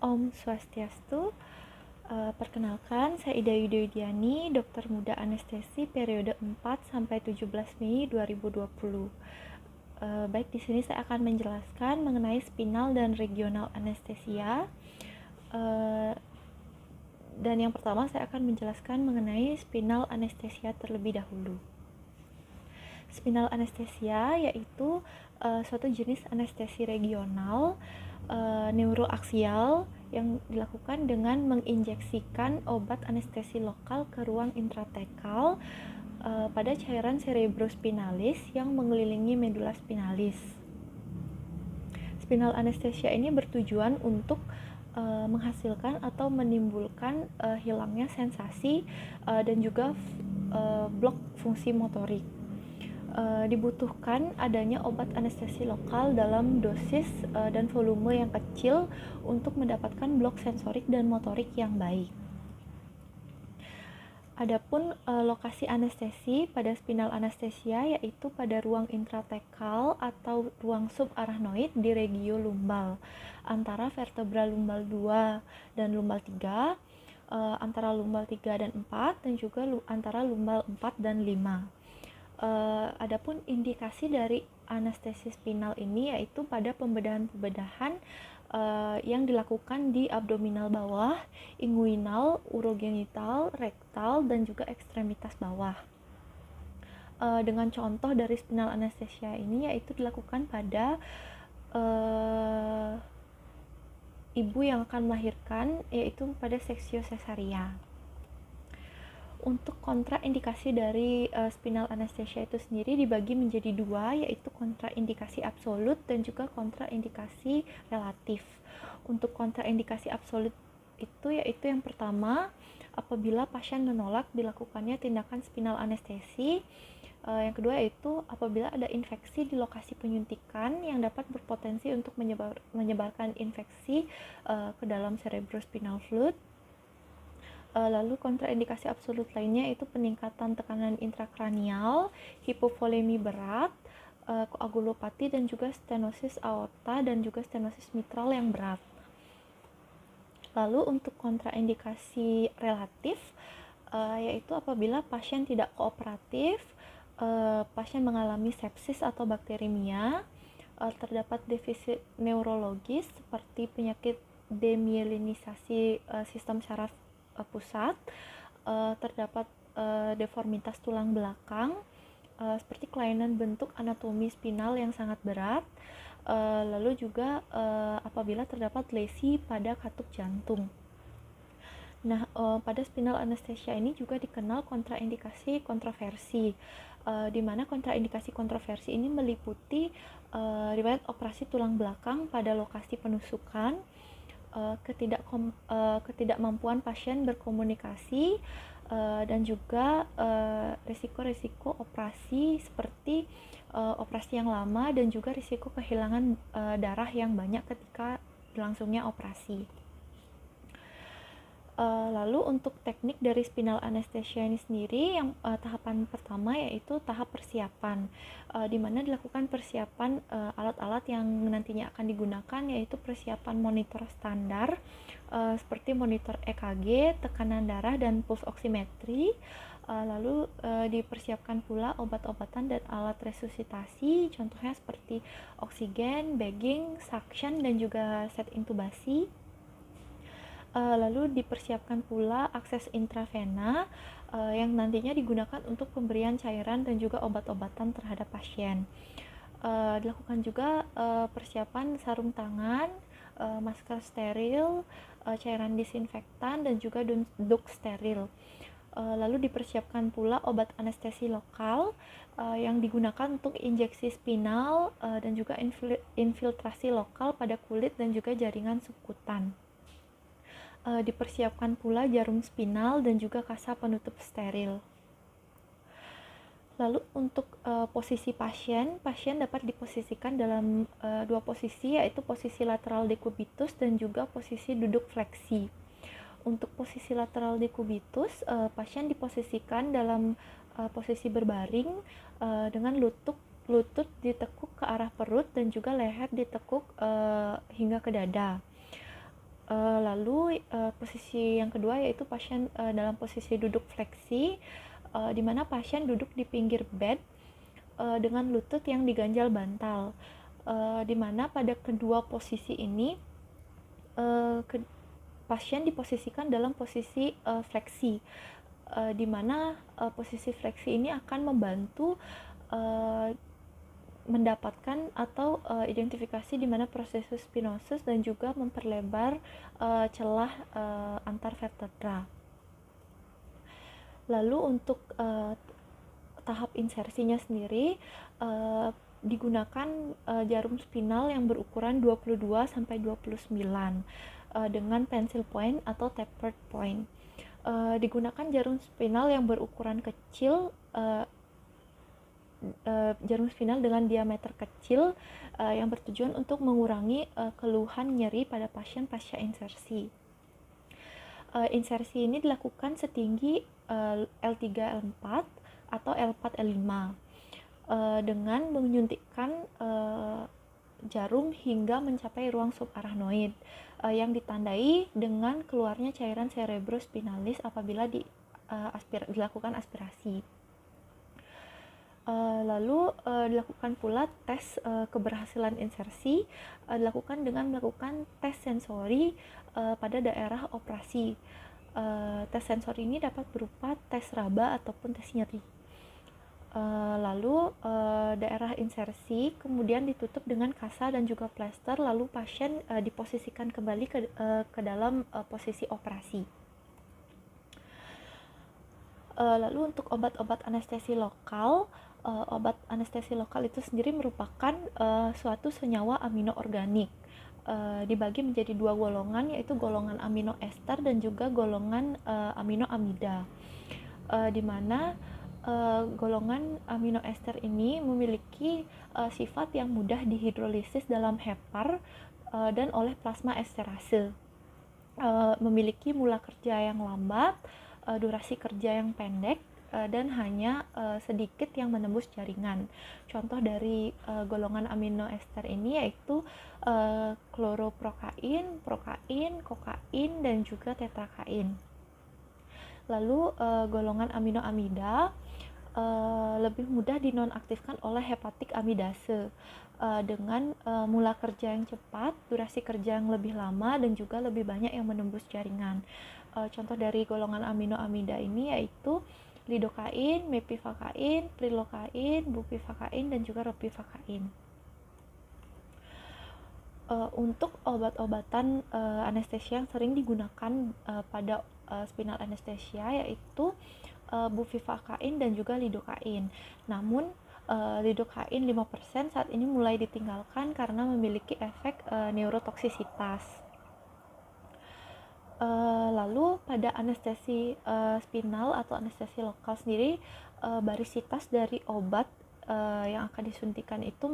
Om Swastiastu. Perkenalkan, saya Ida Yudhoydiani, dokter muda anestesi periode 4 sampai 17 Mei 2020. Baik, di sini saya akan menjelaskan mengenai spinal dan regional anestesia. Dan yang pertama saya akan menjelaskan mengenai spinal anestesia terlebih dahulu. Spinal anestesia yaitu suatu jenis anestesi regional neuroaksial yang dilakukan dengan menginjeksikan obat anestesi lokal ke ruang intratekal pada cairan cerebrospinalis yang mengelilingi medula spinalis. Spinal anestesia ini bertujuan untuk menghasilkan atau menimbulkan hilangnya sensasi dan juga blok fungsi motorik. Dibutuhkan adanya obat anestesi lokal dalam dosis dan volume yang kecil untuk mendapatkan blok sensorik dan motorik yang baik. Adapun lokasi anestesi pada spinal anestesia yaitu pada ruang intratekal atau ruang subarachnoid di regio lumbal antara vertebra lumbal 2 dan lumbal 3, antara lumbal 3 dan 4, dan juga antara lumbal 4 dan 5. Adapun indikasi dari anestesi spinal ini yaitu pada pembedahan-pembedahan yang dilakukan di abdominal bawah, inguinal, urogenital, rektal, dan juga ekstremitas bawah. Dengan contoh dari spinal anestesia ini yaitu dilakukan pada ibu yang akan melahirkan, yaitu pada seksio cesaria. Untuk kontraindikasi dari spinal anestesia itu sendiri dibagi menjadi dua, yaitu kontraindikasi absolut dan juga kontraindikasi relatif. Untuk kontraindikasi absolut itu yaitu yang pertama, apabila pasien menolak dilakukannya tindakan spinal anestesi. Yang kedua yaitu apabila ada infeksi di lokasi penyuntikan yang dapat berpotensi untuk menyebarkan infeksi ke dalam cerebrospinal fluid. Lalu kontraindikasi absolut lainnya itu peningkatan tekanan intrakranial, hipovolemi berat, koagulopati, dan juga stenosis aorta dan juga stenosis mitral yang berat. Lalu untuk kontraindikasi relatif yaitu apabila pasien tidak kooperatif, pasien mengalami sepsis atau bakteremia, terdapat defisit neurologis seperti penyakit demyelinisasi sistem saraf pusat, terdapat deformitas tulang belakang seperti kelainan bentuk anatomi spinal yang sangat berat, lalu juga apabila terdapat lesi pada katup jantung. Nah, pada spinal anestesia ini juga dikenal kontraindikasi kontroversi, di mana kontraindikasi kontroversi ini meliputi riwayat operasi tulang belakang pada lokasi penusukan, ketidakmampuan pasien berkomunikasi, dan juga risiko-risiko operasi seperti operasi yang lama dan juga risiko kehilangan darah yang banyak ketika berlangsungnya operasi. Lalu untuk teknik dari spinal anestesia ini sendiri, yang tahapan pertama yaitu tahap persiapan, di mana dilakukan persiapan alat-alat yang nantinya akan digunakan, yaitu persiapan monitor standar seperti monitor EKG, tekanan darah, dan pulse oximetri. Lalu dipersiapkan pula obat-obatan dan alat resusitasi, contohnya seperti oksigen, bagging, suction, dan juga set intubasi. Lalu dipersiapkan pula akses intravena yang nantinya digunakan untuk pemberian cairan dan juga obat-obatan terhadap pasien. Dilakukan juga persiapan sarung tangan, masker steril, cairan disinfektan, dan juga duk steril. Lalu dipersiapkan pula obat anestesi lokal yang digunakan untuk injeksi spinal dan juga infiltrasi lokal pada kulit dan juga jaringan subkutan. Dipersiapkan pula jarum spinal dan juga kasa penutup steril. Lalu untuk posisi pasien dapat diposisikan dalam dua posisi, yaitu posisi lateral dekubitus dan juga posisi duduk fleksi. Untuk posisi lateral dekubitus, pasien diposisikan dalam posisi berbaring dengan lutut ditekuk ke arah perut dan juga leher ditekuk hingga ke dada. Lalu posisi yang kedua yaitu pasien dalam posisi duduk fleksi, di mana pasien duduk di pinggir bed dengan lutut yang diganjal bantal, di mana pada kedua posisi ini pasien diposisikan dalam posisi fleksi, di mana posisi fleksi ini akan membantu mendapatkan atau identifikasi di mana prosesus spinosus dan juga memperlebar celah antar vertebra. Lalu untuk tahap insersinya sendiri digunakan jarum spinal yang berukuran 22 sampai 29 dengan pencil point atau tapered point. Digunakan jarum spinal yang berukuran kecil, jarum spinal dengan diameter kecil yang bertujuan untuk mengurangi keluhan nyeri pada pasien pasca insersi. Insersi ini dilakukan setinggi L3 L4 atau L4 L5 dengan menyuntikkan jarum hingga mencapai ruang subarachnoid yang ditandai dengan keluarnya cairan cerebrospinalis apabila dilakukan aspirasi. Lalu dilakukan pula tes keberhasilan insersi, dilakukan dengan melakukan tes sensori pada daerah operasi. Tes sensori ini dapat berupa tes raba ataupun tes nyeri. Lalu daerah insersi kemudian ditutup dengan kasa dan juga plester, lalu pasien diposisikan kembali ke dalam posisi operasi. Lalu untuk obat-obat anestesi lokal, obat anestesi lokal itu sendiri merupakan suatu senyawa amino organik, dibagi menjadi dua golongan, yaitu golongan amino ester dan juga golongan amino amida, di mana golongan amino ester ini memiliki sifat yang mudah dihidrolisis dalam hepar dan oleh plasma esterase, memiliki mula kerja yang lambat, durasi kerja yang pendek, dan hanya sedikit yang menembus jaringan. Contoh dari golongan amino ester ini yaitu kloroprokain, prokain, kokain, dan juga tetrakain. Lalu golongan amino amida lebih mudah dinonaktifkan oleh hepatik amidase dengan mula kerja yang cepat, durasi kerja yang lebih lama, dan juga lebih banyak yang menembus jaringan. Contoh dari golongan amino amida ini yaitu lidokain, mepivakain, prilokain, bupivakain, dan juga ropivakain. Untuk obat-obatan anestesia yang sering digunakan pada spinal anesthesia yaitu bupivakain dan juga lidokain. Namun lidokain 5% saat ini mulai ditinggalkan karena memiliki efek neurotoksisitas. Lalu pada anestesi spinal atau anestesi lokal sendiri, barisitas dari obat yang akan disuntikan itu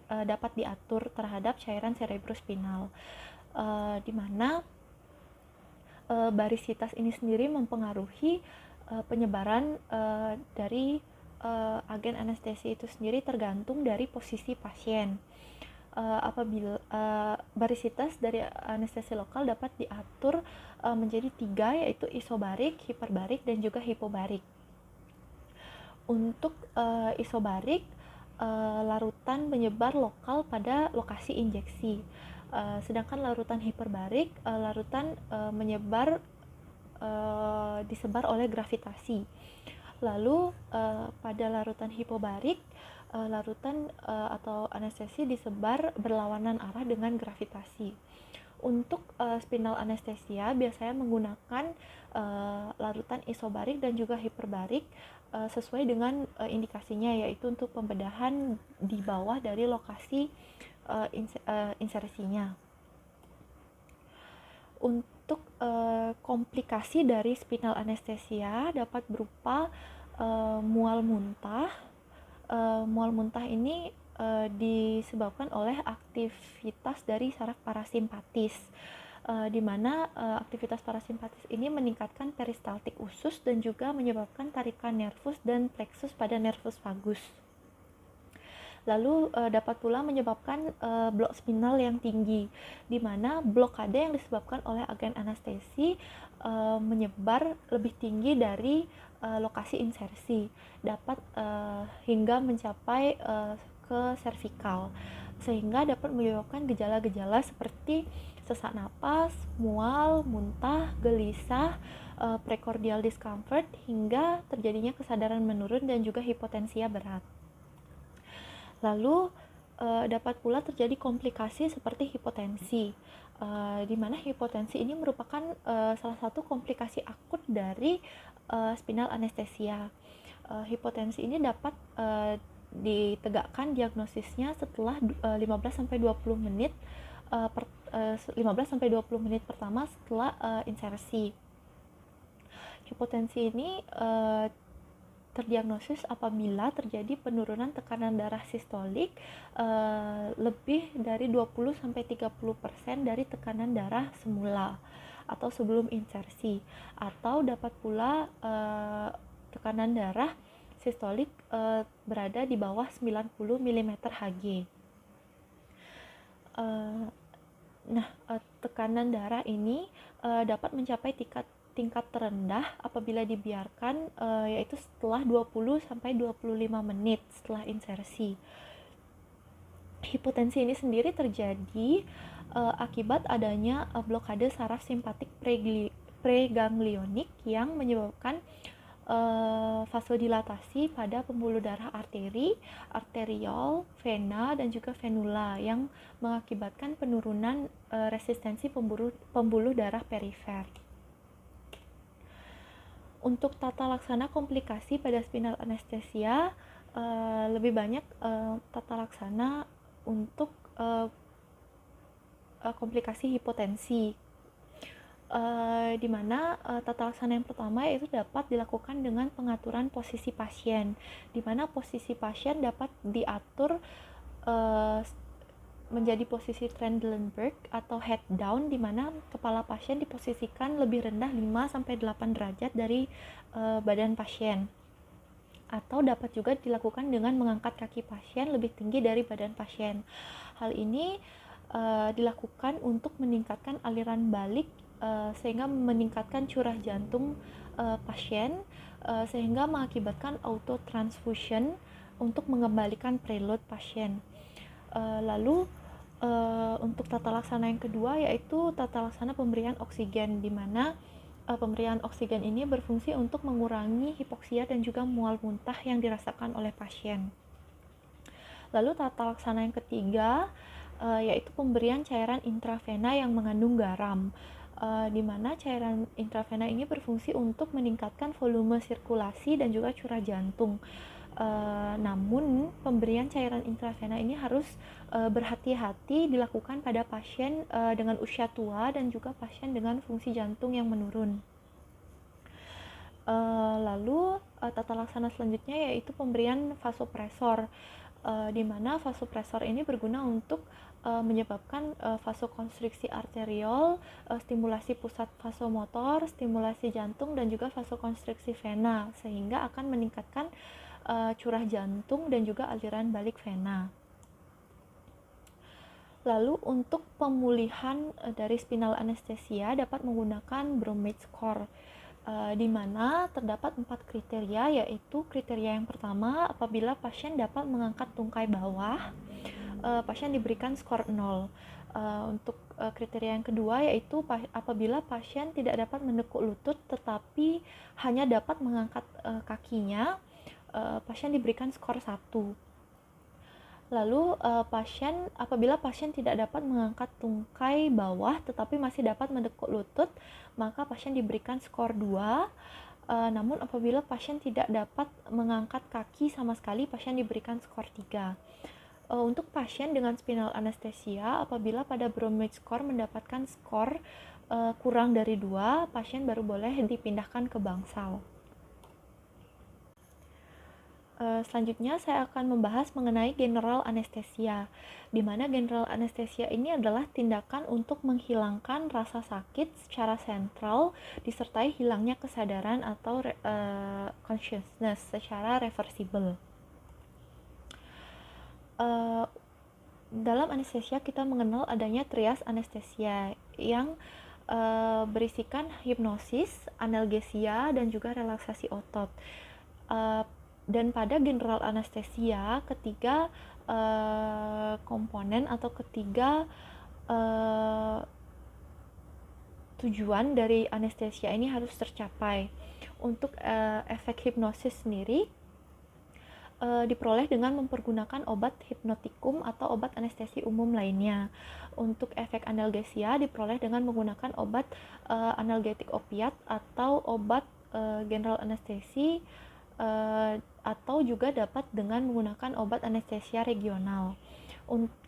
dapat diatur terhadap cairan cerebrospinal, di mana barisitas ini sendiri mempengaruhi penyebaran dari agen anestesi itu sendiri tergantung dari posisi pasien. Apabila barisitas dari anestesi lokal dapat diatur menjadi 3, yaitu isobarik, hiperbarik, dan juga hipobarik. Untuk isobarik, larutan menyebar lokal pada lokasi injeksi, sedangkan larutan hiperbarik, larutan menyebar disebar oleh gravitasi. Lalu pada larutan hipobarik, larutan atau anestesi disebar berlawanan arah dengan gravitasi. Untuk spinal anestesia biasanya menggunakan larutan isobarik dan juga hiperbarik sesuai dengan indikasinya, yaitu untuk pembedahan di bawah dari lokasi insersinya. Untuk komplikasi dari spinal anestesia dapat berupa mual muntah. Mual muntah ini disebabkan oleh aktivitas dari saraf parasimpatis, di mana aktivitas parasimpatis ini meningkatkan peristaltik usus dan juga menyebabkan tarikan nervus dan plexus pada nervus vagus. Lalu dapat pula menyebabkan blok spinal yang tinggi, di mana blokade yang disebabkan oleh agen anestesi menyebar lebih tinggi dari lokasi insersi, dapat hingga mencapai ke servikal, sehingga dapat menyebabkan gejala-gejala seperti sesak napas, mual, muntah, gelisah, precordial discomfort, hingga terjadinya kesadaran menurun dan juga hipotensia berat. Lalu dapat pula terjadi komplikasi seperti hipotensi, di mana hipotensi ini merupakan salah satu komplikasi akut dari spinal anestesia. Hipotensi ini dapat ditegakkan diagnosisnya setelah 15-20 menit 15-20 menit pertama setelah insersi. Hipotensi ini terdiagnosis apabila terjadi penurunan tekanan darah sistolik lebih dari 20-30% dari tekanan darah semula atau sebelum insersi, atau dapat pula tekanan darah sistolik berada di bawah 90 mm Hg. Tekanan darah ini dapat mencapai tingkat terendah apabila dibiarkan, yaitu setelah 20-25 menit setelah insersi. Hipotensi ini sendiri terjadi akibat adanya blokade saraf simpatik preganglionik yang menyebabkan vasodilatasi pada pembuluh darah arteri, arteriol, vena, dan juga venula yang mengakibatkan penurunan resistensi pembuluh darah perifer. Untuk tata laksana komplikasi pada spinal anestesia, lebih banyak tata laksana untuk komplikasi hipotensi, di mana tata laksana yang pertama yaitu dapat dilakukan dengan pengaturan posisi pasien, di mana posisi pasien dapat diatur menjadi posisi Trendelenburg atau head down, di mana kepala pasien diposisikan lebih rendah 5-8 derajat dari badan pasien, atau dapat juga dilakukan dengan mengangkat kaki pasien lebih tinggi dari badan pasien. Hal ini dilakukan untuk meningkatkan aliran balik sehingga meningkatkan curah jantung pasien, sehingga mengakibatkan autotransfusion untuk mengembalikan preload pasien. Lalu untuk tata laksana yang kedua yaitu tata laksana pemberian oksigen, di mana pemberian oksigen ini berfungsi untuk mengurangi hipoksia dan juga mual muntah yang dirasakan oleh pasien. Lalu tata laksana yang ketiga yaitu pemberian cairan intravena yang mengandung garam, di mana cairan intravena ini berfungsi untuk meningkatkan volume sirkulasi dan juga curah jantung. Namun pemberian cairan intravena ini harus berhati-hati dilakukan pada pasien dengan usia tua dan juga pasien dengan fungsi jantung yang menurun. Lalu tata laksana selanjutnya yaitu pemberian vasopresor, di mana vasopresor ini berguna untuk menyebabkan vasokonstriksi arteriol, stimulasi pusat vasomotor, stimulasi jantung, dan juga vasokonstriksi vena, sehingga akan meningkatkan curah jantung dan juga aliran balik vena. Lalu untuk pemulihan dari spinal anestesia dapat menggunakan Bromage score, di mana terdapat 4 kriteria, yaitu kriteria yang pertama apabila pasien dapat mengangkat tungkai bawah, pasien diberikan skor 0. Untuk kriteria yang kedua yaitu apabila pasien tidak dapat menekuk lutut tetapi hanya dapat mengangkat kakinya, pasien diberikan skor 1. Lalu apabila pasien tidak dapat mengangkat tungkai bawah tetapi masih dapat menekuk lutut, maka pasien diberikan skor 2. Namun apabila pasien tidak dapat mengangkat kaki sama sekali, pasien diberikan skor 3. Untuk pasien dengan spinal anestesia, apabila pada Bromage score mendapatkan skor kurang dari 2, pasien baru boleh dipindahkan ke bangsal. Selanjutnya saya akan membahas mengenai general anestesia, di mana general anestesia ini adalah tindakan untuk menghilangkan rasa sakit secara sentral disertai hilangnya kesadaran atau consciousness secara reversible. uh, dalam anestesia kita mengenal adanya trias anestesia yang berisikan hipnosis, analgesia, dan juga relaksasi otot. Dan pada general anestesia, ketiga komponen atau ketiga tujuan dari anestesia ini harus tercapai. Untuk efek hipnosis sendiri diperoleh dengan mempergunakan obat hipnotikum atau obat anestesi umum lainnya. Untuk efek analgesia diperoleh dengan menggunakan obat analgetik opiat atau obat general anestesi, atau juga dapat dengan menggunakan obat anestesia regional.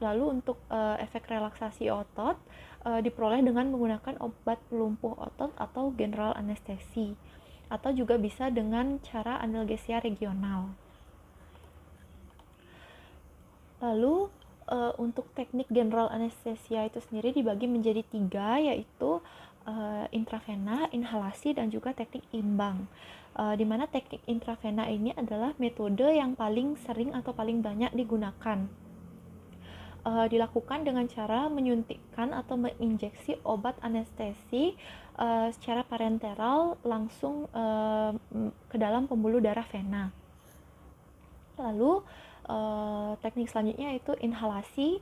Lalu untuk efek relaksasi otot diperoleh dengan menggunakan obat pelumpuh otot atau general anestesi, atau juga bisa dengan cara analgesia regional. Lalu untuk teknik general anestesia itu sendiri dibagi menjadi 3, yaitu intravena, inhalasi, dan juga teknik imbang. Di mana teknik intravena ini adalah metode yang paling sering atau paling banyak digunakan. Dilakukan dengan cara menyuntikkan atau menginjeksi obat anestesi secara parenteral langsung ke dalam pembuluh darah vena. Lalu teknik selanjutnya yaitu inhalasi,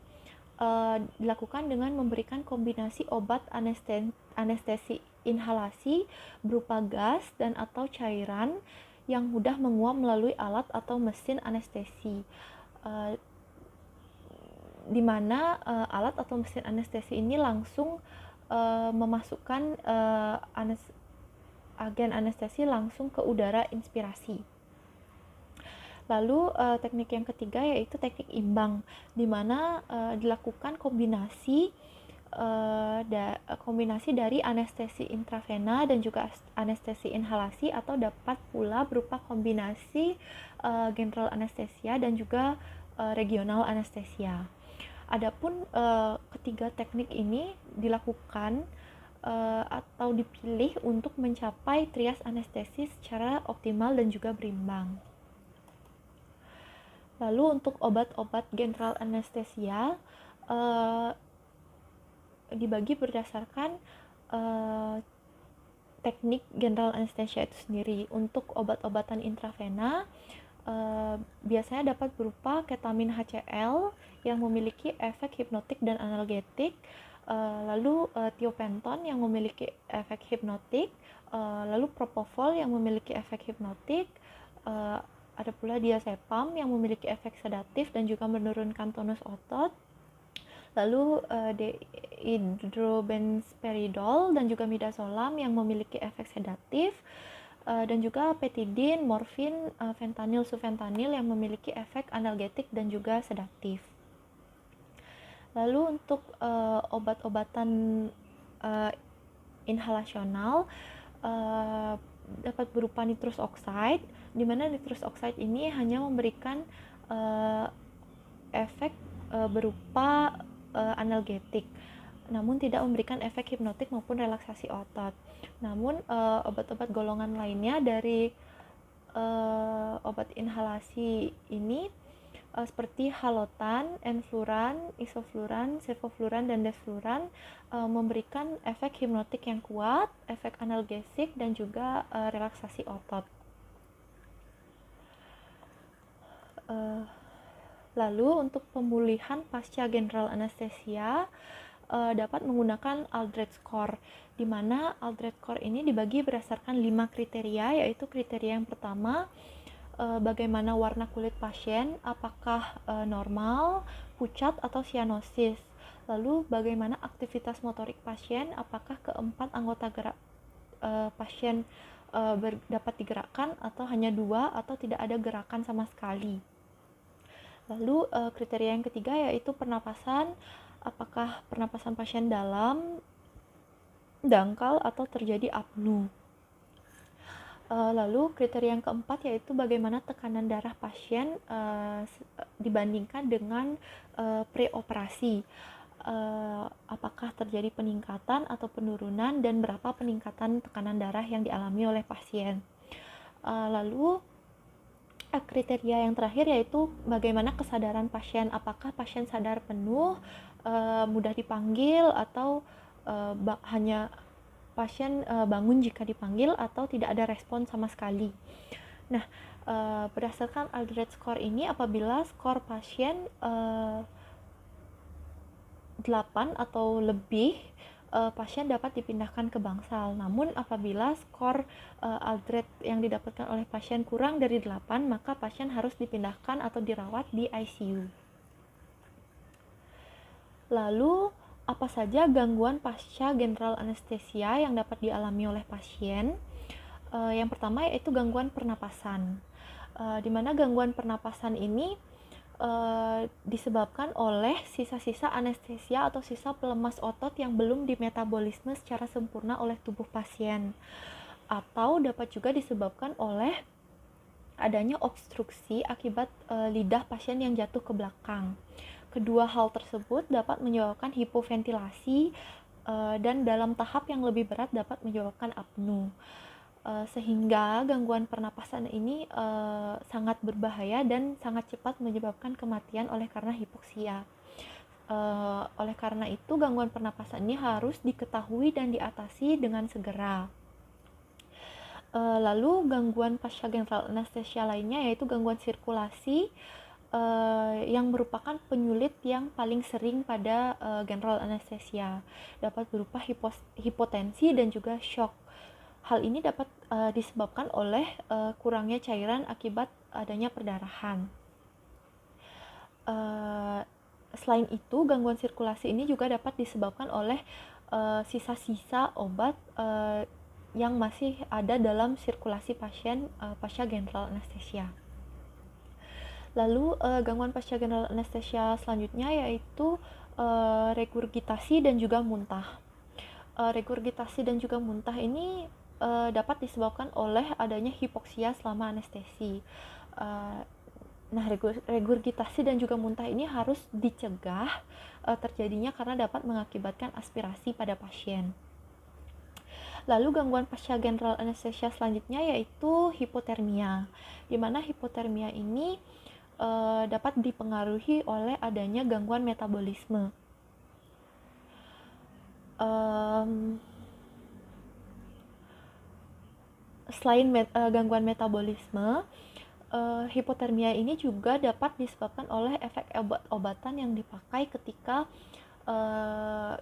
dilakukan dengan memberikan kombinasi obat anestesi inhalasi berupa gas dan atau cairan yang mudah menguap melalui alat atau mesin anestesi, di mana alat atau mesin anestesi ini langsung memasukkan agen anestesi langsung ke udara inspirasi. Lalu teknik yang ketiga yaitu teknik imbang, di mana dilakukan kombinasi dari anestesi intravena dan juga anestesi inhalasi, atau dapat pula berupa kombinasi general anestesia dan juga regional anestesia. Adapun ketiga teknik ini dilakukan atau dipilih untuk mencapai trias anestesi secara optimal dan juga berimbang. Lalu untuk obat-obat general anestesia dibagi berdasarkan teknik general anestesia itu sendiri. Untuk obat-obatan intravena biasanya dapat berupa ketamin HCl yang memiliki efek hipnotik dan analgetik, lalu tiopenton yang memiliki efek hipnotik, lalu propofol yang memiliki efek hipnotik, ada pula diazepam yang memiliki efek sedatif dan juga menurunkan tonus otot, lalu dehydrobenspiridol dan juga midazolam yang memiliki efek sedatif, dan juga petidin, morfin, fentanyl, sufentanil yang memiliki efek analgetik dan juga sedatif. Lalu untuk obat-obatan inhalasional dapat berupa nitrous oxide, di mana nitrous oxide ini hanya memberikan efek berupa analgetik, namun tidak memberikan efek hipnotik maupun relaksasi otot. Namun obat-obat golongan lainnya dari obat inhalasi ini seperti halotan, enfluran, isofluran, sevofluran, dan desfluran memberikan efek hipnotik yang kuat, efek analgesik, dan juga relaksasi otot. Lalu untuk pemulihan pasca general anesthesia dapat menggunakan Aldred Score, di mana Aldred Score ini dibagi berdasarkan 5 kriteria, yaitu kriteria yang pertama, bagaimana warna kulit pasien, apakah normal, pucat, atau cyanosis. Lalu bagaimana aktivitas motorik pasien, apakah keempat anggota gerak pasien dapat digerakkan atau hanya 2 atau tidak ada gerakan sama sekali. Lalu kriteria yang ketiga yaitu pernapasan, apakah pernapasan pasien dalam, dangkal, atau terjadi apnu. Lalu kriteria yang keempat yaitu bagaimana tekanan darah pasien dibandingkan dengan preoperasi, apakah terjadi peningkatan atau penurunan dan berapa peningkatan tekanan darah yang dialami oleh pasien. Lalu kriteria yang terakhir yaitu bagaimana kesadaran pasien, apakah pasien sadar penuh, mudah dipanggil, atau hanya pasien bangun jika dipanggil, atau tidak ada respon sama sekali. Nah, berdasarkan Aldred score ini, apabila skor pasien 8 atau lebih, pasien dapat dipindahkan ke bangsal. Namun apabila skor Aldred yang didapatkan oleh pasien kurang dari 8, maka pasien harus dipindahkan atau dirawat di ICU. Lalu, apa saja gangguan pasca general anesthesia yang dapat dialami oleh pasien? Yang pertama yaitu gangguan pernapasan, di mana gangguan pernapasan ini disebabkan oleh sisa-sisa anestesia atau sisa pelemas otot yang belum dimetabolisme secara sempurna oleh tubuh pasien, atau dapat juga disebabkan oleh adanya obstruksi akibat lidah pasien yang jatuh ke belakang. Kedua hal tersebut dapat menyebabkan hipoventilasi dan dalam tahap yang lebih berat dapat menyebabkan apnu. Sehingga gangguan pernapasan ini sangat berbahaya dan sangat cepat menyebabkan kematian oleh karena hipoksia. Oleh karena itu, gangguan pernapasan ini harus diketahui dan diatasi dengan segera. Lalu gangguan pasca general anesthesia lainnya yaitu gangguan sirkulasi, yang merupakan penyulit yang paling sering pada general anesthesia. Dapat berupa hipotensi dan juga shock. Hal ini dapat disebabkan oleh kurangnya cairan akibat adanya perdarahan. Selain itu, gangguan sirkulasi ini juga dapat disebabkan oleh sisa-sisa obat yang masih ada dalam sirkulasi pasien pasca general anesthesia. Lalu gangguan pasca general anesthesia selanjutnya yaitu regurgitasi dan juga muntah. Regurgitasi dan juga muntah ini dapat disebabkan oleh adanya hipoksia selama anestesi. Nah, regurgitasi dan juga muntah ini harus dicegah terjadinya karena dapat mengakibatkan aspirasi pada pasien. Lalu gangguan pasca general anesthesia selanjutnya yaitu hipotermia, di mana hipotermia ini dapat dipengaruhi oleh adanya gangguan metabolisme. Selain gangguan metabolisme, hipotermia ini juga dapat disebabkan oleh efek obat-obatan yang dipakai ketika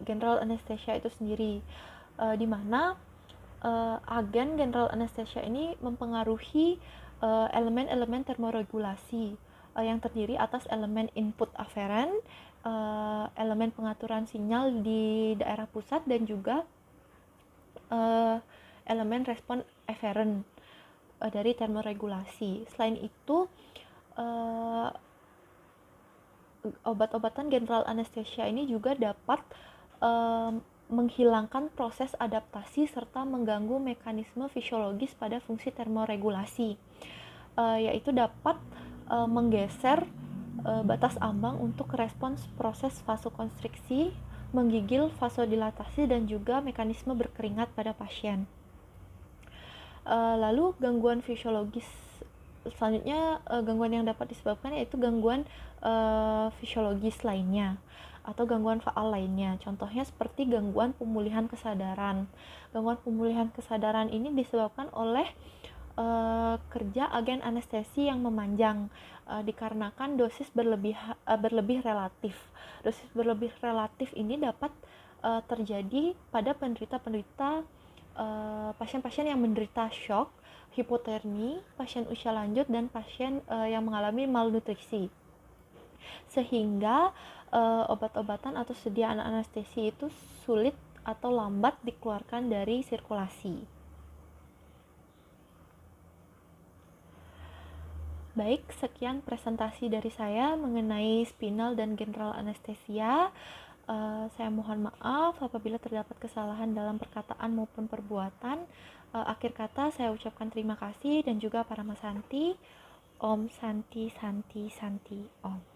general anesthesia itu sendiri, di mana agen general anesthesia ini mempengaruhi elemen-elemen termoregulasi yang terdiri atas elemen input aferen, elemen pengaturan sinyal di daerah pusat, dan juga elemen respon eferen dari termoregulasi. Selain itu, obat-obatan general anesthesia ini juga dapat menghilangkan proses adaptasi serta mengganggu mekanisme fisiologis pada fungsi termoregulasi, yaitu dapat menggeser batas ambang untuk respons proses vasokonstriksi, menggigil vasodilatasi, dan juga mekanisme berkeringat pada pasien. Lalu gangguan fisiologis selanjutnya, gangguan yang dapat disebabkan yaitu gangguan fisiologis lainnya atau gangguan faal lainnya. Contohnya seperti gangguan pemulihan kesadaran. Gangguan pemulihan kesadaran ini disebabkan oleh kerja agen anestesi yang memanjang, dikarenakan dosis berlebih relatif. Dosis berlebih relatif ini dapat terjadi pada penderita-penderita pasien-pasien yang menderita shock, hipotermi, pasien usia lanjut, dan pasien yang mengalami malnutrisi. Sehingga obat-obatan atau sediaan anestesi itu sulit atau lambat dikeluarkan dari sirkulasi. Baik, sekian presentasi dari saya mengenai spinal dan general anestesia. Saya mohon maaf apabila terdapat kesalahan dalam perkataan maupun perbuatan. Akhir kata saya ucapkan terima kasih dan juga para Santi. Om Santi Santi Santi Om.